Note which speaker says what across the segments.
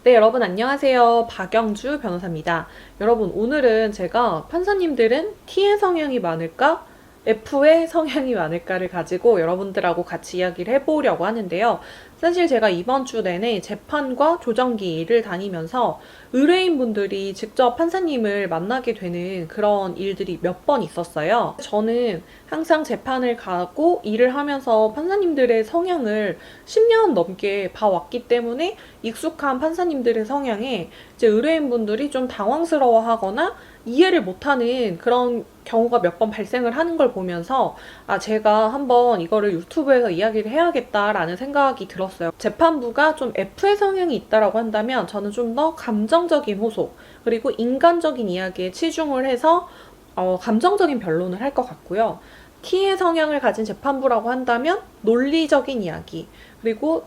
Speaker 1: 네, 여러분 안녕하세요. 박영주 변호사입니다. 여러분, 오늘은 제가 판사님들은 T의 성향이 많을까? F의 성향이 많을까를 가지고 여러분들하고 같이 이야기를 해보려고 하는데요. 사실 제가 이번 주 내내 재판과 조정기를 다니면서 의뢰인분들이 직접 판사님을 만나게 되는 그런 일들이 몇 번 있었어요. 저는 항상 재판을 가고 일을 하면서 판사님들의 성향을 10년 넘게 봐왔기 때문에 익숙한 판사님들의 성향에 이제 의뢰인분들이 좀 당황스러워하거나 이해를 못하는 그런 경우가 몇 번 발생을 하는 걸 보면서 제가 한번 이거를 유튜브에서 이야기를 해야겠다라는 생각이 들었어요. 재판부가 좀 F의 성향이 있다라고 한다면 저는 좀 더 감정적인 호소 그리고 인간적인 이야기에 치중을 해서 감정적인 변론을 할 것 같고요. T의 성향을 가진 재판부라고 한다면 논리적인 이야기 그리고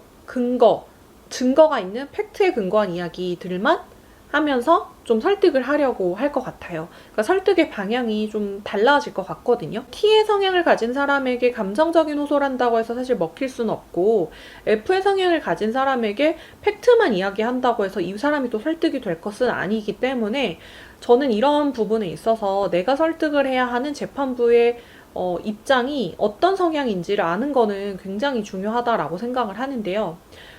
Speaker 1: 증거가 있는 팩트에 근거한 이야기들만 하면서 좀 설득을 하려고 할 것 같아요. 그러니까 설득의 방향이 좀 달라질 것 같거든요. T의 성향을 가진 사람에게 감정적인 호소를 한다고 해서 사실 먹힐 수는 없고 F의 성향을 가진 사람에게 팩트만 이야기한다고 해서 이 사람이 또 설득이 될 것은 아니기 때문에 저는 이런 부분에 있어서 내가 설득을 해야 하는 재판부의 입장이 어떤 성향인지를 아는 거는 굉장히 중요하다라고 생각을 하는데요.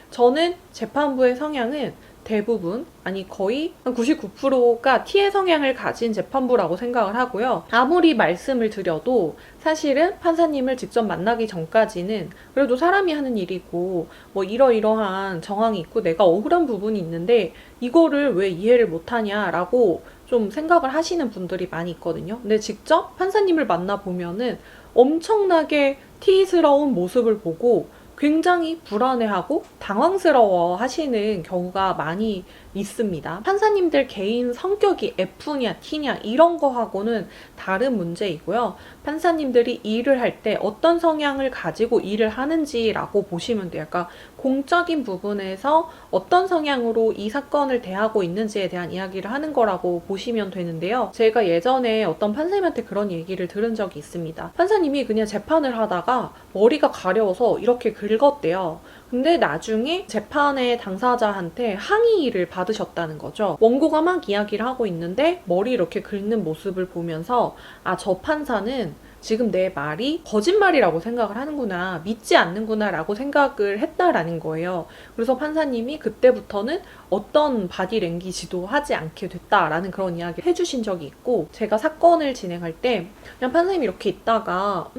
Speaker 1: 저는 재판부의 성향은 대부분, 아니 거의 한 99%가 T의 성향을 가진 재판부라고 생각을 하고요. 아무리 말씀을 드려도 사실은 판사님을 직접 만나기 전까지는 그래도 사람이 하는 일이고 뭐 이러이러한 정황이 있고 내가 억울한 부분이 있는데 이거를 왜 이해를 못하냐라고 좀 생각을 하시는 분들이 많이 있거든요. 근데 직접 판사님을 만나보면은 엄청나게 T스러운 모습을 보고 굉장히 불안해하고 당황스러워 하시는 경우가 많이 있습니다. 판사님들 개인 성격이 F냐 T냐 이런 거하고는 다른 문제이고요. 판사님들이 일을 할 때 어떤 성향을 가지고 일을 하는지라고 보시면 돼요. 그러니까 공적인 부분에서 어떤 성향으로 이 사건을 대하고 있는지에 대한 이야기를 하는 거라고 보시면 되는데요. 제가 예전에 어떤 판사님한테 그런 얘기를 들은 적이 있습니다. 판사님이 그냥 재판을 하다가 머리가 가려워서 이렇게 긁었대요. 근데 나중에 재판의 당사자한테 항의를 받으셨다는 거죠. 원고가 막 이야기를 하고 있는데 머리 이렇게 긁는 모습을 보면서 저 판사는 지금 내 말이 거짓말이라고 생각을 하는구나, 믿지 않는구나 라고 생각을 했다라는 거예요. 그래서 판사님이 그때부터는 어떤 바디랭귀지도 하지 않게 됐다라는 그런 이야기를 해주신 적이 있고, 제가 사건을 진행할 때 그냥 판사님이 이렇게 있다가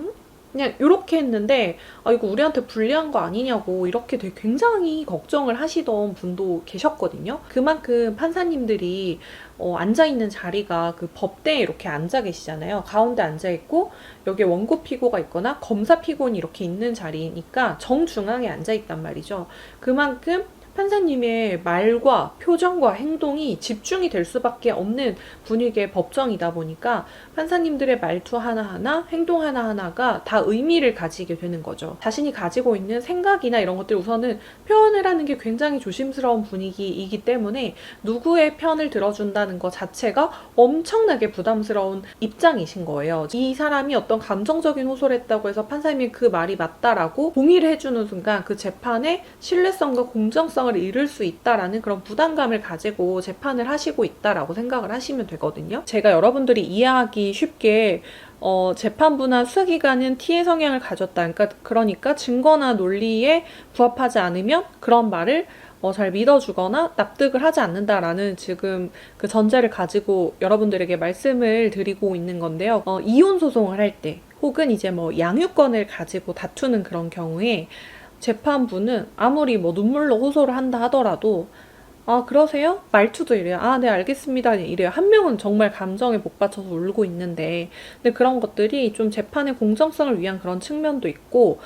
Speaker 1: 그냥 이렇게 했는데 이거 우리한테 불리한 거 아니냐고 이렇게 되게 굉장히 걱정을 하시던 분도 계셨거든요. 그만큼 판사님들이 앉아있는 자리가 그 법대에 이렇게 앉아 계시잖아요. 가운데 앉아있고 여기에 원고 피고가 있거나 검사 피고는 이렇게 있는 자리니까 정중앙에 앉아있단 말이죠. 그만큼 판사님의 말과 표정과 행동이 집중이 될 수밖에 없는 분위기의 법정이다 보니까 판사님들의 말투 하나하나, 행동 하나하나가 다 의미를 가지게 되는 거죠. 자신이 가지고 있는 생각이나 이런 것들 우선은 표현을 하는 게 굉장히 조심스러운 분위기이기 때문에 누구의 편을 들어준다는 것 자체가 엄청나게 부담스러운 입장이신 거예요. 이 사람이 어떤 감정적인 호소를 했다고 해서 판사님이 그 말이 맞다라고 동의를 해주는 순간 그 재판의 신뢰성과 공정성을 잃을 수 있다라는 그런 부담감을 가지고 재판을 하시고 있다라고 생각을 하시면 되거든요. 제가 여러분들이 이해하기 쉽게 재판부나 수사기관은 T의 성향을 가졌다. 그러니까 증거나 논리에 부합하지 않으면 그런 말을 잘 믿어주거나 납득을 하지 않는다라는 지금 그 전제를 가지고 여러분들에게 말씀을 드리고 있는 건데요. 이혼 소송을 할 때 혹은 이제 뭐 양육권을 가지고 다투는 그런 경우에 재판부는 아무리 뭐 눈물로 호소를 한다 하더라도 그러세요? 말투도 이래요. 네, 알겠습니다. 이래요. 한 명은 정말 감정에 복받쳐서 울고 있는데, 근데 그런 것들이 좀 재판의 공정성을 위한 그런 측면도 있고,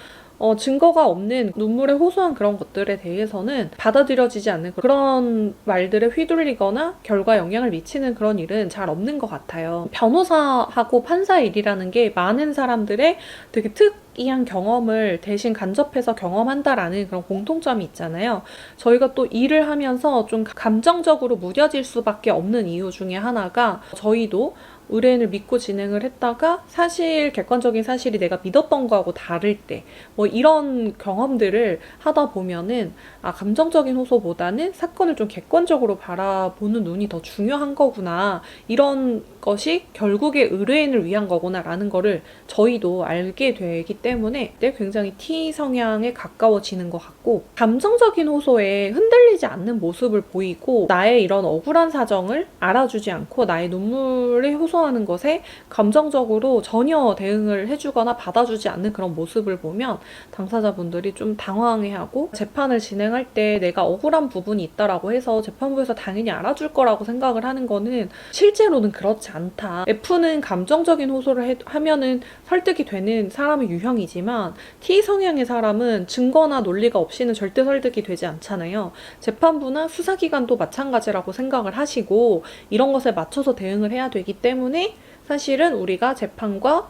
Speaker 1: 증거가 없는 눈물에 호소한 그런 것들에 대해서는 받아들여지지 않는 그런 말들에 휘둘리거나 결과 영향을 미치는 그런 일은 잘 없는 것 같아요. 변호사하고 판사 일이라는 게 많은 사람들의 되게 특이한 경험을 대신 간접해서 경험한다라는 그런 공통점이 있잖아요. 저희가 또 일을 하면서 좀 감정적으로 무뎌질 수밖에 없는 이유 중에 하나가 저희도 의뢰인을 믿고 진행을 했다가 사실 객관적인 사실이 내가 믿었던 거하고 다를 때 뭐 이런 경험들을 하다 보면은 감정적인 호소보다는 사건을 좀 객관적으로 바라보는 눈이 더 중요한 거구나, 이런 것이 결국에 의뢰인을 위한 거구나라는 거를 저희도 알게 되기 때문에 굉장히 T 성향에 가까워지는 것 같고, 감정적인 호소에 흔들리지 않는 모습을 보이고 나의 이런 억울한 사정을 알아주지 않고 나의 눈물을 호소하는 것에 감정적으로 전혀 대응을 해주거나 받아주지 않는 그런 모습을 보면 당사자분들이 좀 당황해하고, 재판을 진행할 때 내가 억울한 부분이 있다라고 해서 재판부에서 당연히 알아줄 거라고 생각을 하는 거는 실제로는 그렇지 않다. F는 감정적인 호소를 하면은 설득이 되는 사람의 유형이지만 T 성향의 사람은 증거나 논리가 없이는 절대 설득이 되지 않잖아요. 재판부나 수사기관도 마찬가지라고 생각을 하시고 이런 것에 맞춰서 대응을 해야 되기 때문에 사실은 우리가 재판과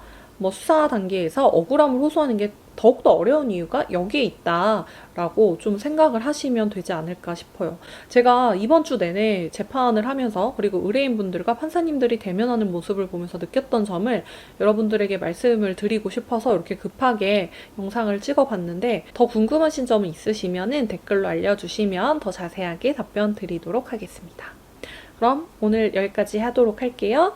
Speaker 1: 수사 단계에서 억울함을 호소하는 게 더욱더 어려운 이유가 여기에 있다라고 좀 생각을 하시면 되지 않을까 싶어요. 제가 이번 주 내내 재판을 하면서 그리고 의뢰인분들과 판사님들이 대면하는 모습을 보면서 느꼈던 점을 여러분들에게 말씀을 드리고 싶어서 이렇게 급하게 영상을 찍어봤는데, 더 궁금하신 점은 있으시면 댓글로 알려주시면 더 자세하게 답변 드리도록 하겠습니다. 그럼 오늘 여기까지 하도록 할게요.